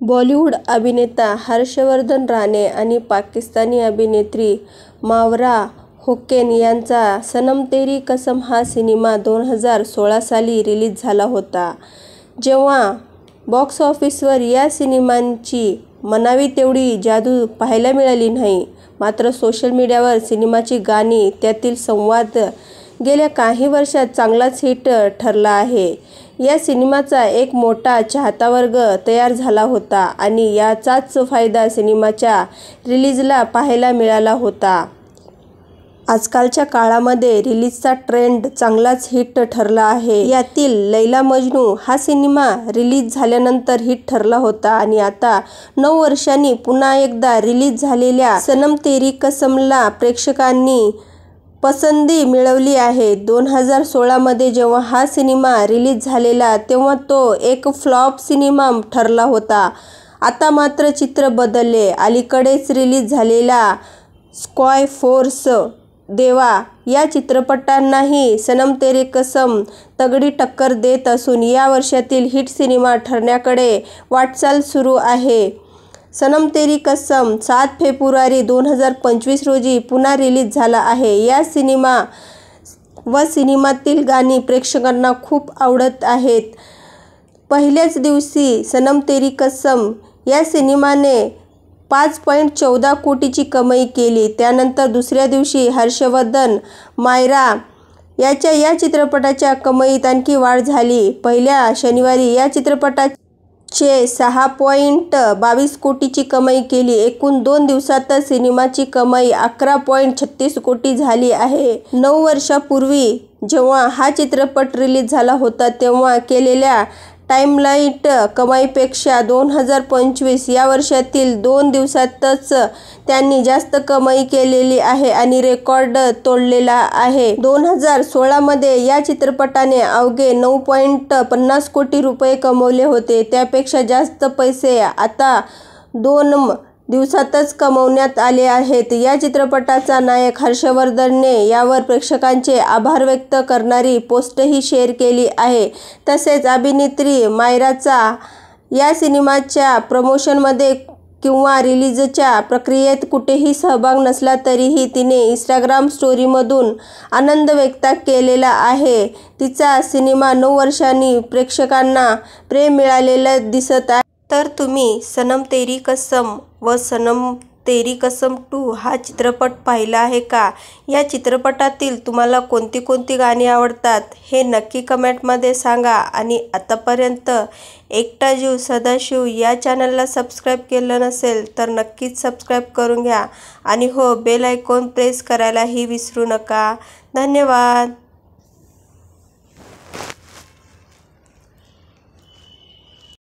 बॉलिवूड अभिनेता हर्षवर्धन राणे आणि पाकिस्तानी अभिनेत्री मावरा होकेन यांचा सनम तेरी कसम हा सिनेमा 2016 साली रिलीज झाला होता. जेव्हा बॉक्स ऑफिसवर या सिनेमाची म्हणावी तेवढी जादू पाहायला मिळाली नाही, मात्र सोशल मीडियावर सिनेमाची गाणी, त्यातील संवाद गेल्या काही वर्षात चांगलाच हिट ठरला आहे. या सिनेमाचा एक मोठा चाहता वर्ग तयार झाला होता आणि याचाच फायदा सिनेमाच्या रिलीजला पाहायला मिळाला होता. आजकालच्या काळामध्ये रिलीजचा ट्रेंड चांगलाच हिट ठरला आहे. यातील लैला मजनू हा सिनेमा रिलीज झाल्यानंतर हिट ठरला होता आणि आता 9 वर्षांनी पुन्हा एकदा रिलीज झालेल्या सनम तेरी कसमला प्रेक्षकांनी पसंती मिळवली आहे. 2016 मध्ये जेव्हा हा सिनेमा रिलीज झालेला तेव्हा तो एक फ्लॉप सिनेमा ठरला होता. आता मात्र चित्र बदलले. अलीकडेच रिलीज झालेला स्काय फोर्स देवा या चित्रपटांनाही सनम तेरी कसम तगडी टक्कर देत असून या वर्षातील हिट सिनेमा ठरण्याकडे वाटचाल सुरू आहे. सनम तेरी कसम 7 फेब्रुवारी 2025 रोजी पुन्हा रिलीज झाला आहे. या सिनेमा व सिनेमातील गाणी प्रेक्षकांना खूप आवडत आहेत. पहिल्याच दिवशी सनम तेरी कसम या सिनेमाने 5.14 कोटीची कमाई केली. त्यानंतर दुसऱ्या दिवशी हर्षवर्धन मायरा याच्या या चित्रपटाच्या कमाईत आणखी वाढ झाली. पहिल्या शनिवारी या चित्रपटाचे 6.22 कोटीची कमाई केली. एकूण 2 दिवसातच सिनेमाची कमाई 11.36 कोटी झाली आहे. 9 वर्षांपूर्वी जेव्हा हा चित्रपट रिलीज झाला होता तेव्हा केलेल्या टाइमलाइट कमाईपेक्षा 2025 या वर्षातील 2 दिवसातच त्यांनी जास्त कमाई केलेली आहे आणि रेकॉर्ड तोडलेला आहे. 2016 मध्ये या चित्रपटाने अवघे 9.50 कोटी रुपये कमवले होते. त्यापेक्षा जास्त पैसे आता 2 दिवसातच कमवण्यात आले आहेत. या चित्रपटाचा नायक हर्षवर्धनने यावर प्रेक्षकांचे आभार व्यक्त करणारी पोस्टही शेअर केली आहे. तसेच अभिनेत्री मायराचा या सिनेमाच्या प्रमोशनमध्ये किंवा रिलीजच्या प्रक्रियेत कुठेही सहभाग नसला तरीही तिने इंस्टाग्राम स्टोरीमधून आनंद व्यक्त केलेला आहे. तिचा सिनेमा 9 वर्षांनी प्रेक्षकांना प्रेम मिळालेलं दिसत आहे. तर तुम्ही सनम तेरी कसम व सनम तेरी कसम 2 हा चित्रपट पाहिला आहे का? या चित्रपटातील तुम्हाला कोणती कोणती गाणी आवडतात हे नक्की कमेंटमध्ये सांगा. आणि आतापर्यंत एकटा जीव सदाशिव या चॅनलला सबस्क्राईब केलं नसेल तर नक्कीच सबस्क्राईब करून घ्या आणि हो, बेल आयकॉन प्रेस करायलाही विसरू नका. धन्यवाद.